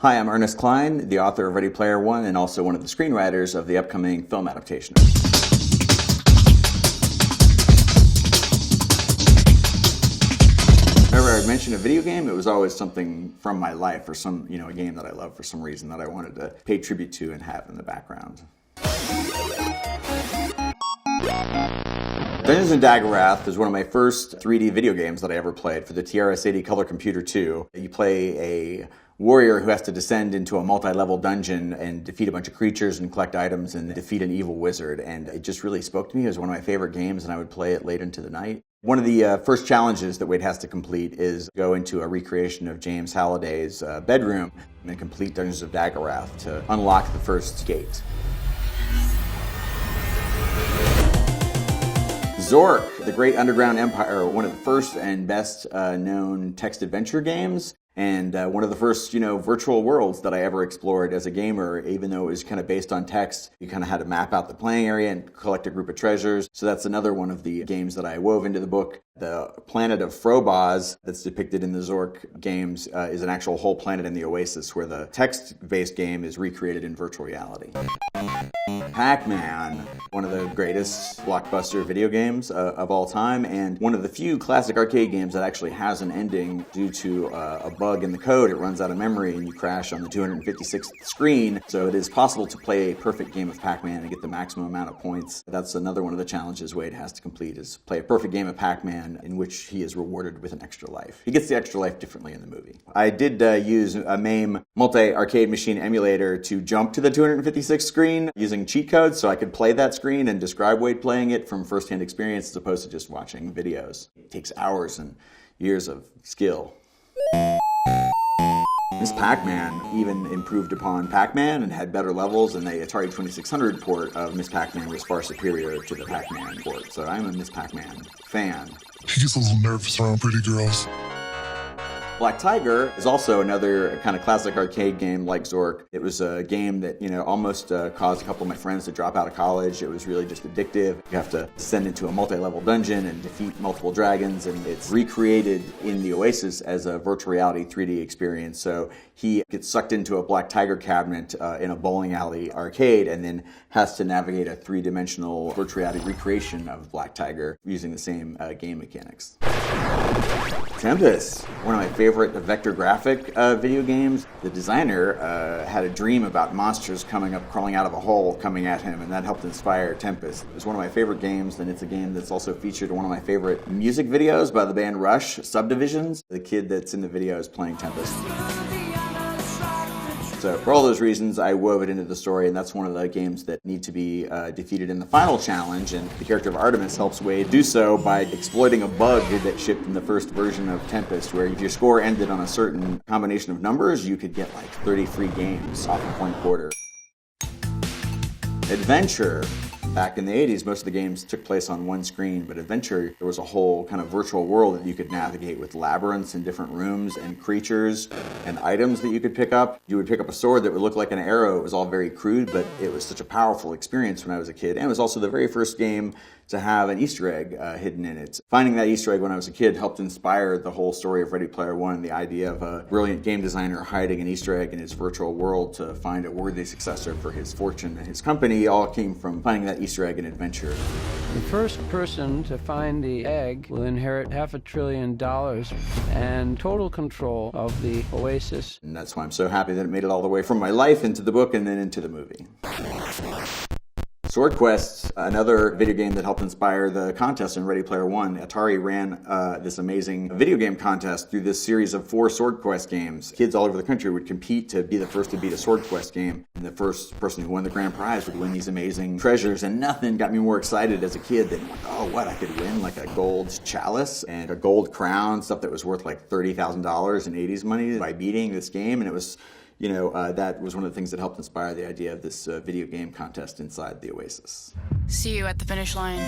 Hi, I'm Ernest Cline, the author of Ready Player One and also one of the screenwriters of the upcoming film adaptation. Whenever I mentioned a video game, it was always something from my life or a game that I love for some reason that I wanted to pay tribute to and have in the background. Dungeons & Daggorath is one of my first 3D video games that I ever played for the TRS-80 Color Computer 2. You play a warrior who has to descend into a multi-level dungeon and defeat a bunch of creatures and collect items and defeat an evil wizard. And it just really spoke to me. It was one of my favorite games, and I would play it late into the night. One of the first challenges that Wade has to complete is go into a recreation of James Halliday's bedroom and complete Dungeons of Daggorath to unlock the first gate. Zork, the Great Underground Empire, one of the first and best known text adventure games, and one of the first, virtual worlds that I ever explored as a gamer. Even though it was kind of based on text, you kind of had to map out the playing area and collect a group of treasures. So that's another one of the games that I wove into the book. The planet of Frobaz that's depicted in the Zork games is an actual whole planet in the Oasis, where the text-based game is recreated in virtual reality. Pac-Man, one of the greatest blockbuster video games of all time, and one of the few classic arcade games that actually has an ending due to a bug in the code. It runs out of memory and you crash on the 256th screen, so it is possible to play a perfect game of Pac-Man and get the maximum amount of points. That's another one of the challenges Wade has to complete, is play a perfect game of Pac-Man in which he is rewarded with an extra life. He gets the extra life differently in the movie. I did use a MAME multi-arcade machine emulator to jump to the 256th screen using cheat codes so I could play that screen and describe Wade playing it from first-hand experience as opposed to just watching videos. It takes hours and years of skill. Miss Pac-Man even improved upon Pac-Man and had better levels, and the Atari 2600 port of Miss Pac-Man was far superior to the Pac-Man port. So I'm a Miss Pac-Man fan. He gets a little nervous around pretty girls. Black Tiger is also another kind of classic arcade game like Zork. It was a game that, almost caused a couple of my friends to drop out of college. It was really just addictive. You have to descend into a multi-level dungeon and defeat multiple dragons, and it's recreated in the Oasis as a virtual reality 3D experience. So he gets sucked into a Black Tiger cabinet in a bowling alley arcade and then has to navigate a three-dimensional virtual reality recreation of Black Tiger using the same game mechanics. Tempest, one of my favorite vector graphic video games. The designer had a dream about monsters crawling out of a hole, coming at him, and that helped inspire Tempest. It was one of my favorite games, and it's a game that's also featured in one of my favorite music videos by the band Rush, Subdivisions. The kid that's in the video is playing Tempest. So for all those reasons, I wove it into the story, and that's one of the games that need to be defeated in the final challenge, and the character of Artemis helps Wade do so by exploiting a bug that shipped in the first version of Tempest, where if your score ended on a certain combination of numbers, you could get like 30 free games off a point quarter. Adventure. Back in the 80s, most of the games took place on one screen, but Adventure, there was a whole kind of virtual world that you could navigate with labyrinths and different rooms and creatures and items that you could pick up. You would pick up a sword that would look like an arrow. It was all very crude, but it was such a powerful experience when I was a kid. And it was also the very first game to have an Easter egg hidden in it. Finding that Easter egg when I was a kid helped inspire the whole story of Ready Player One, the idea of a brilliant game designer hiding an Easter egg in his virtual world to find a worthy successor for his fortune and his company all came from finding that Easter egg in Adventure. The first person to find the egg will inherit $500 billion and total control of the Oasis. And that's why I'm so happy that it made it all the way from my life into the book and then into the movie. Swordquest, another video game that helped inspire the contest in Ready Player One. Atari ran this amazing video game contest through this series of 4 Swordquest games. Kids all over the country would compete to be the first to beat a Swordquest game. And the first person who won the grand prize would win these amazing treasures. And nothing got me more excited as a kid than, I could win like a gold chalice and a gold crown, stuff that was worth like $30,000 in 80s money by beating this game. And it was that was one of the things that helped inspire the idea of this video game contest inside the Oasis. See you at the finish line.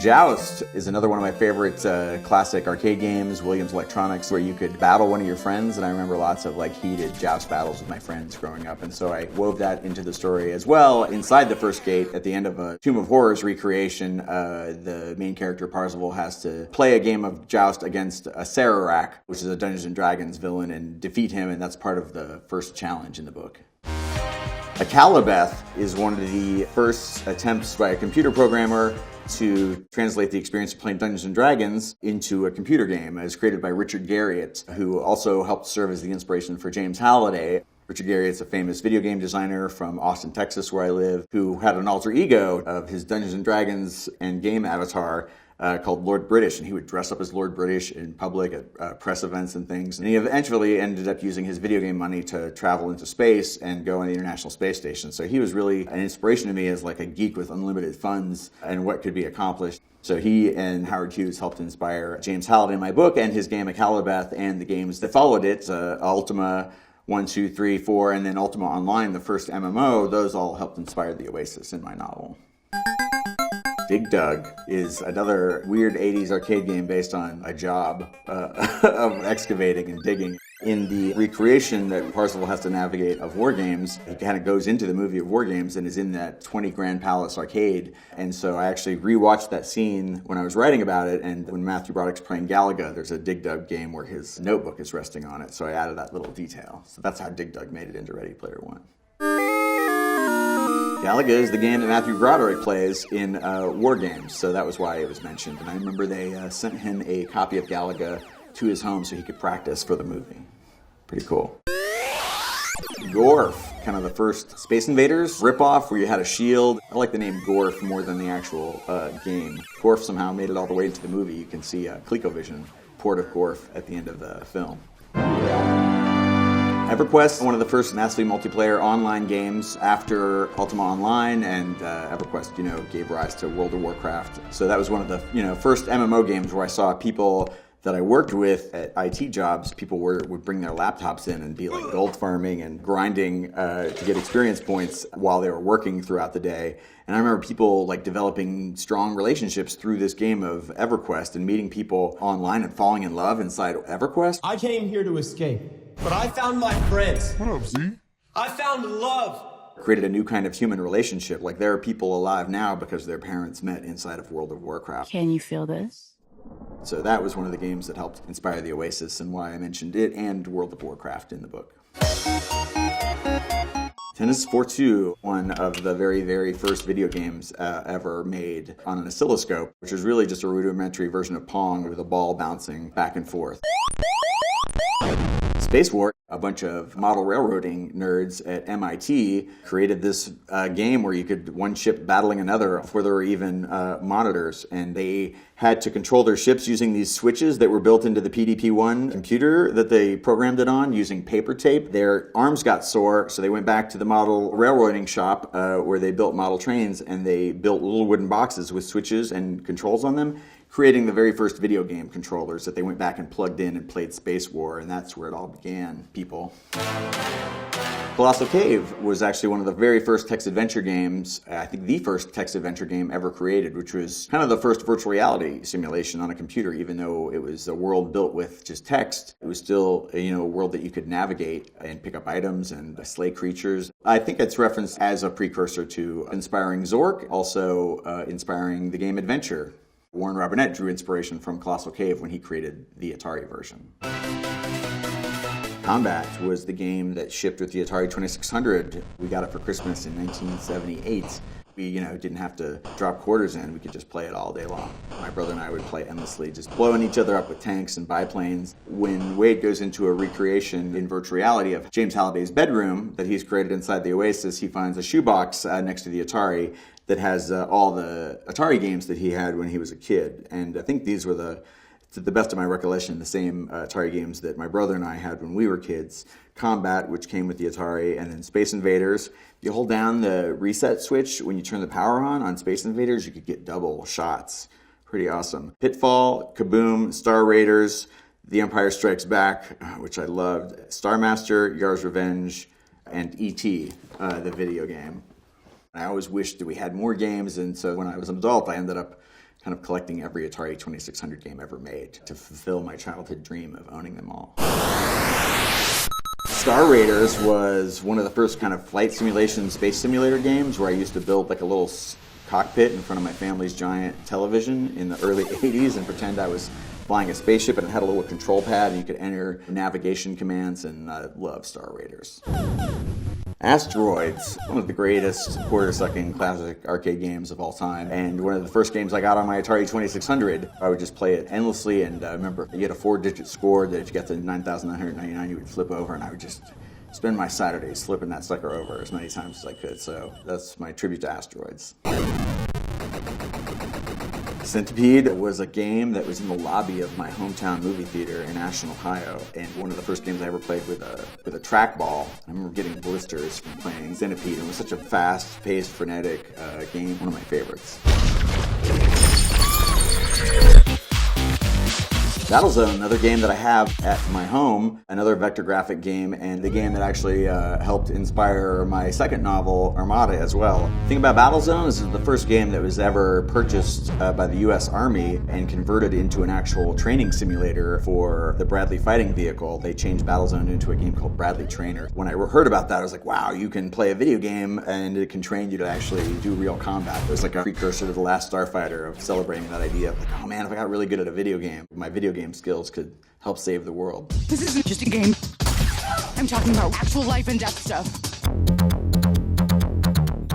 Joust is another one of my favorite classic arcade games, Williams Electronics, where you could battle one of your friends, and I remember lots of heated Joust battles with my friends growing up, and so I wove that into the story as well. Inside the first gate, at the end of a Tomb of Horrors recreation, the main character Parzival has to play a game of Joust against a Sararak, which is a Dungeons & Dragons villain, and defeat him, and that's part of the first challenge in the book. Akalabeth is one of the first attempts by a computer programmer to translate the experience of playing Dungeons & Dragons into a computer game. It was created by Richard Garriott, who also helped serve as the inspiration for James Halliday. Richard Garriott's a famous video game designer from Austin, Texas, where I live, who had an alter ego of his Dungeons & Dragons and game avatar called Lord British, and he would dress up as Lord British in public at press events and things. And he eventually ended up using his video game money to travel into space and go on the International Space Station. So he was really an inspiration to me as a geek with unlimited funds and what could be accomplished. So he and Howard Hughes helped inspire James Halliday in my book and his game Akalabeth and the games that followed it, Ultima 1, 2, 3, 4, and then Ultima Online, the first MMO. Those all helped inspire the Oasis in my novel. Dig Dug is another weird 80s arcade game based on a job of excavating and digging. In the recreation that Parzival has to navigate of War Games, he kind of goes into the movie of War Games and is in that 20 Grand Palace arcade. And so I actually rewatched that scene when I was writing about it, and when Matthew Broderick's playing Galaga, there's a Dig Dug game where his notebook is resting on it, so I added that little detail. So that's how Dig Dug made it into Ready Player One. Galaga is the game that Matthew Broderick plays in War Games, so that was why it was mentioned. And I remember they sent him a copy of Galaga to his home so he could practice for the movie. Pretty cool. Gorf, kind of the first Space Invaders ripoff where you had a shield. I like the name Gorf more than the actual game. Gorf somehow made it all the way into the movie. You can see a ColecoVision port of Gorf at the end of the film. EverQuest, one of the first massively multiplayer online games after Ultima Online, and EverQuest, gave rise to World of Warcraft. So that was one of the, first MMO games where I saw people that I worked with at IT jobs. People would bring their laptops in and be gold farming and grinding to get experience points while they were working throughout the day. And I remember people developing strong relationships through this game of EverQuest and meeting people online and falling in love inside EverQuest. I came here to escape, but I found my friends. What up, Z? I found love. Created a new kind of human relationship. There are people alive now because their parents met inside of World of Warcraft. Can you feel this? So that was one of the games that helped inspire the Oasis and why I mentioned it and World of Warcraft in the book. Tennis 4-2, one of the very, very first video games ever made on an oscilloscope, which was really just a rudimentary version of Pong with a ball bouncing back and forth. Spacewar, a bunch of model railroading nerds at MIT created this game where you could one ship battling another before there were even monitors, and they had to control their ships using these switches that were built into the PDP-1 computer that they programmed it on using paper tape. Their arms got sore, so they went back to the model railroading shop where they built model trains, and they built little wooden boxes with switches and controls on them, creating the very first video game controllers that they went back and plugged in and played Spacewar, and that's where it all began, people. Colossal Cave was actually one of the very first text-adventure games, I think the first text-adventure game ever created, which was kind of the first virtual reality simulation on a computer. Even though it was a world built with just text, it was still a world that you could navigate and pick up items and slay creatures. I think it's referenced as a precursor to inspiring Zork, also inspiring the game Adventure. Warren Robinette drew inspiration from Colossal Cave when he created the Atari version. Combat was the game that shipped with the Atari 2600. We got it for Christmas in 1978. We, didn't have to drop quarters in. We could just play it all day long. My brother and I would play endlessly, just blowing each other up with tanks and biplanes. When Wade goes into a recreation in virtual reality of James Halliday's bedroom that he's created inside the Oasis, he finds a shoebox next to the Atari that has all the Atari games that he had when he was a kid. And I think these were to the best of my recollection, the same Atari games that my brother and I had when we were kids. Combat, which came with the Atari, and then Space Invaders. You hold down the reset switch when you turn the power on Space Invaders, you could get double shots. Pretty awesome. Pitfall, Kaboom, Star Raiders, The Empire Strikes Back, which I loved, Starmaster, Yars Revenge, and E.T., the video game. I always wished that we had more games, and so when I was an adult, I ended up kind of collecting every Atari 2600 game ever made to fulfill my childhood dream of owning them all. Star Raiders was one of the first kind of flight simulation space simulator games where I used to build like a little cockpit in front of my family's giant television in the early 80s and pretend I was flying a spaceship, and it had a little control pad and you could enter navigation commands, and I love Star Raiders. Asteroids, one of the greatest quarter-second classic arcade games of all time, and one of the first games I got on my Atari 2600. I would just play it endlessly, and I remember you had a 4-digit score that if you got to 9,999 you would flip over, and I would just spend my Saturdays flipping that sucker over as many times as I could, so that's my tribute to Asteroids. Centipede was a game that was in the lobby of my hometown movie theater in Ashland, Ohio, and one of the first games I ever played with a trackball. I remember getting blisters from playing Centipede. It was such a fast-paced, frenetic game, one of my favorites. Battlezone, another game that I have at my home, another vector graphic game, and the game that actually helped inspire my second novel, Armada, as well. The thing about Battlezone is it's the first game that was ever purchased by the U.S. Army and converted into an actual training simulator for the Bradley fighting vehicle. They changed Battlezone into a game called Bradley Trainer. When I heard about that, I was like, wow, you can play a video game and it can train you to actually do real combat. It was like a precursor to The Last Starfighter of celebrating that idea of like, oh man, if I got really good at a video game, my video game skills could help save the world. This isn't just a game. I'm talking about actual life and death stuff.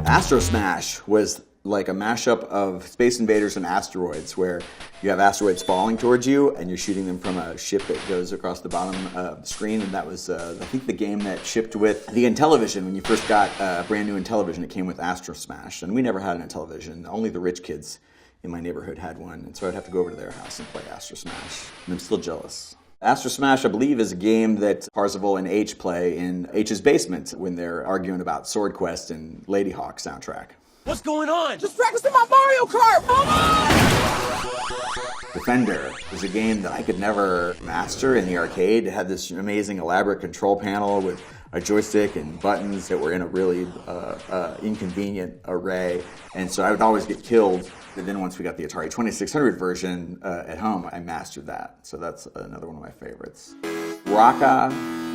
Astrosmash was like a mashup of Space Invaders and Asteroids, where you have asteroids falling towards you and you're shooting them from a ship that goes across the bottom of the screen. And that was, I think, the game that shipped with the Intellivision. When you first got a brand new Intellivision, it came with Astrosmash. And we never had an Intellivision. Only the rich kids in my neighborhood had one, and so I'd have to go over to their house and play Astrosmash. And I'm still jealous. Astrosmash, I believe, is a game that Parzival and H play in H's basement when they're arguing about Swordquest and Lady Hawk soundtrack. What's going on? Just practicing my Mario Kart! Defender was a game that I could never master in the arcade. It had this amazing, elaborate control panel with a joystick and buttons that were in a really inconvenient array, and so I would always get killed. But then once we got the Atari 2600 version at home, I mastered that. So that's another one of my favorites.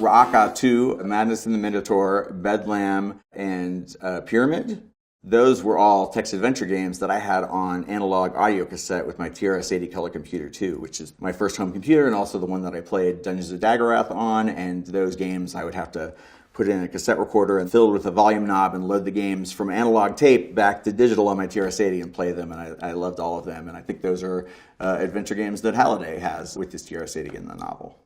Raaka-tu, Madness in the Minotaur, Bedlam, and Pyramid. Those were all text adventure games that I had on analog audio cassette with my TRS-80 color computer too, which is my first home computer and also the one that I played Dungeons of Daggorath on. And those games I would have to put in a cassette recorder and fill it with a volume knob and load the games from analog tape back to digital on my TRS-80 and play them, and I loved all of them. And I think those are adventure games that Halliday has with his TRS-80 in the novel.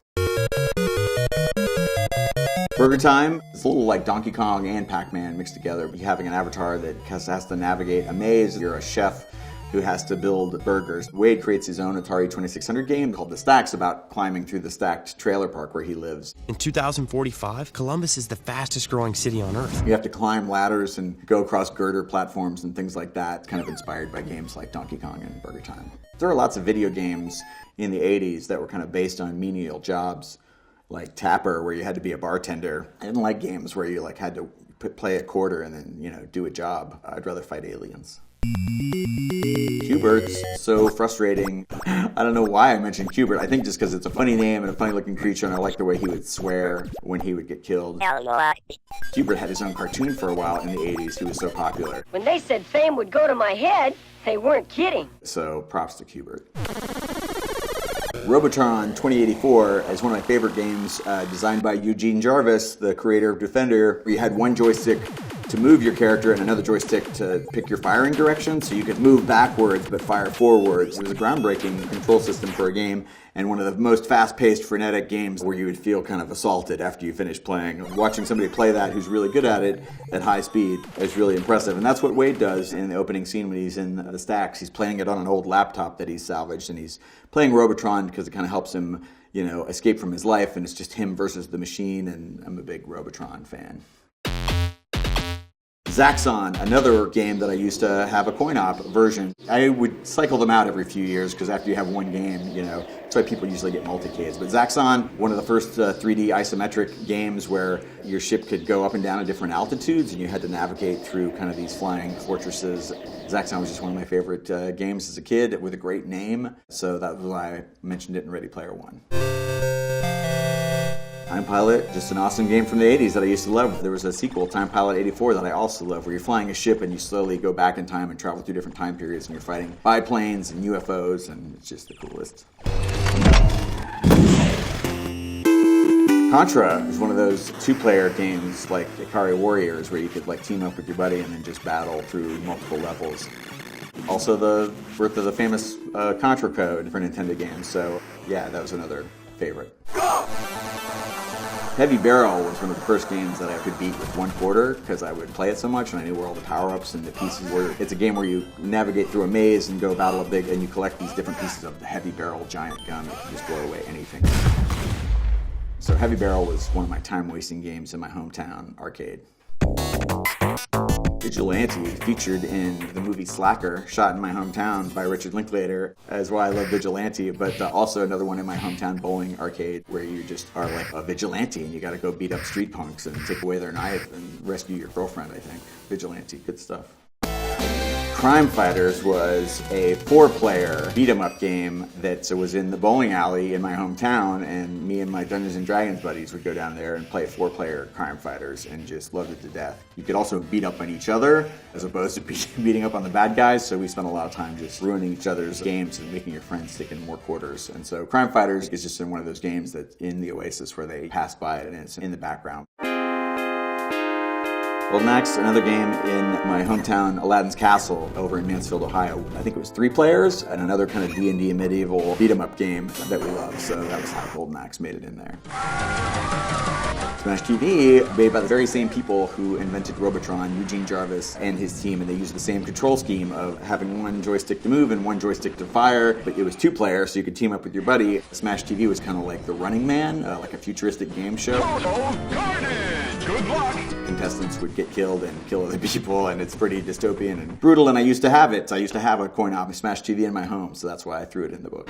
Burger Time is a little like Donkey Kong and Pac-Man mixed together. You're having an avatar that has to navigate a maze. You're a chef who has to build burgers. Wade creates his own Atari 2600 game called The Stacks about climbing through the stacked trailer park where he lives. In 2045, Columbus is the fastest growing city on Earth. You have to climb ladders and go across girder platforms and things like that, kind of inspired by games like Donkey Kong and Burger Time. There are lots of video games in the 80s that were kind of based on menial jobs, like Tapper, where you had to be a bartender. I didn't like games where you had to play a quarter and then, do a job. I'd rather fight aliens. Q*bert's so frustrating. I don't know why I mentioned Q*bert. I think just because it's a funny name and a funny looking creature, and I like the way he would swear when he would get killed. Q*bert had his own cartoon for a while in the 80s. He was so popular. When they said fame would go to my head, they weren't kidding. So props to Q*bert. Robotron 2084 is one of my favorite games, designed by Eugene Jarvis, the creator of Defender, where you had one joystick to move your character and another joystick to pick your firing direction, so you could move backwards but fire forwards. It was a groundbreaking control system for a game, and one of the most fast-paced, frenetic games where you would feel kind of assaulted after you finished playing. Watching somebody play that who's really good at it at high speed is really impressive, and that's what Wade does in the opening scene when he's in the stacks. He's playing it on an old laptop that he's salvaged, and he's playing Robotron because it kind of helps him, escape from his life, and it's just him versus the machine, and I'm a big Robotron fan. Zaxxon, another game that I used to have a coin-op version. I would cycle them out every few years because after you have one game, you know, that's why people usually get multi-Ks. But Zaxxon, one of the first 3D isometric games where your ship could go up and down at different altitudes and you had to navigate through kind of these flying fortresses. Zaxxon was just one of my favorite games as a kid with a great name, so that was why I mentioned it in Ready Player One. Time Pilot, just an awesome game from the 80s that I used to love. There was a sequel, Time Pilot 84, that I also love, where you're flying a ship and you slowly go back in time and travel through different time periods and you're fighting biplanes and UFOs, and it's just the coolest. Contra is one of those two-player games like Ikari Warriors where you could like team up with your buddy and then just battle through multiple levels. Also the birth of the famous Contra code for Nintendo games, so yeah, that was another favorite. Heavy Barrel was one of the first games that I could beat with one quarter because I would play it so much and I knew where all the power-ups and the pieces were. It's a game where you navigate through a maze and go battle a big, and you collect these different pieces of the Heavy Barrel giant gun that can just blow away anything. So Heavy Barrel was one of my time-wasting games in my hometown arcade. Vigilante, featured in the movie Slacker, shot in my hometown by Richard Linklater, is why I love Vigilante, but also another one in my hometown bowling arcade where you just are like a vigilante and you gotta go beat up street punks and take away their knife and rescue your girlfriend, I think. Vigilante, good stuff. Crime Fighters was a 4-player beat-em-up game that was in the bowling alley in my hometown, and me and my Dungeons & Dragons buddies would go down there and play 4-player Crime Fighters and just loved it to death. You could also beat up on each other as opposed to beating up on the bad guys, so we spent a lot of time just ruining each other's games and making your friends stick in more quarters. And so Crime Fighters is just in one of those games that's in the Oasis where they pass by it and it's in the background. Golden Axe, another game in my hometown, Aladdin's Castle, over in Mansfield, Ohio. I think it was 3 players, and another kind of D&D medieval beat-em-up game that we love, so that was how Golden Axe made it in there. Smash TV, made by the very same people who invented Robotron, Eugene Jarvis and his team, and they used the same control scheme of having one joystick to move and one joystick to fire, but it was 2-player, so you could team up with your buddy. Smash TV was kind of like the Running Man, like a futuristic game show. Good luck! Contestants would get killed and kill other people, and it's pretty dystopian and brutal, and I used to have it. I used to have a coin-op Smash TV in my home, so that's why I threw it in the book.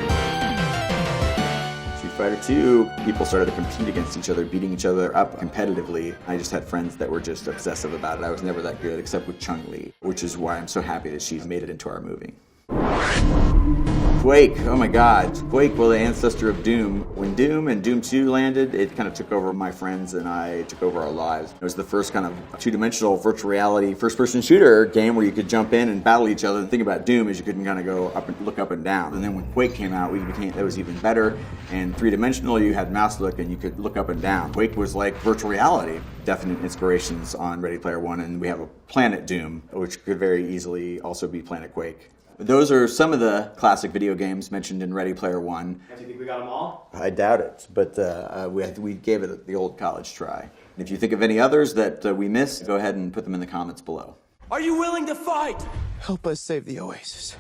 Street Fighter 2, people started to compete against each other, beating each other up competitively. I just had friends that were just obsessive about it. I was never that good, except with Chun-Li, which is why I'm so happy that she's made it into our movie. Quake, oh my god. Quake was the ancestor of Doom. When Doom and Doom 2 landed, it kind of took over my friends and I took over our lives. It was the first kind of two-dimensional virtual reality first-person shooter game where you could jump in and battle each other. The thing about Doom is you couldn't kind of go up and look up and down. And then when Quake came out, that was even better. And three-dimensional, you had mouse look and you could look up and down. Quake was like virtual reality. Definite inspirations on Ready Player One, and we have a Planet Doom, which could very easily also be Planet Quake. Those are some of the classic video games mentioned in Ready Player One. Do you think we got them all? I doubt it, but we gave it the old college try. And if you think of any others that we missed, go ahead and put them in the comments below. Are you willing to fight? Help us save the Oasis.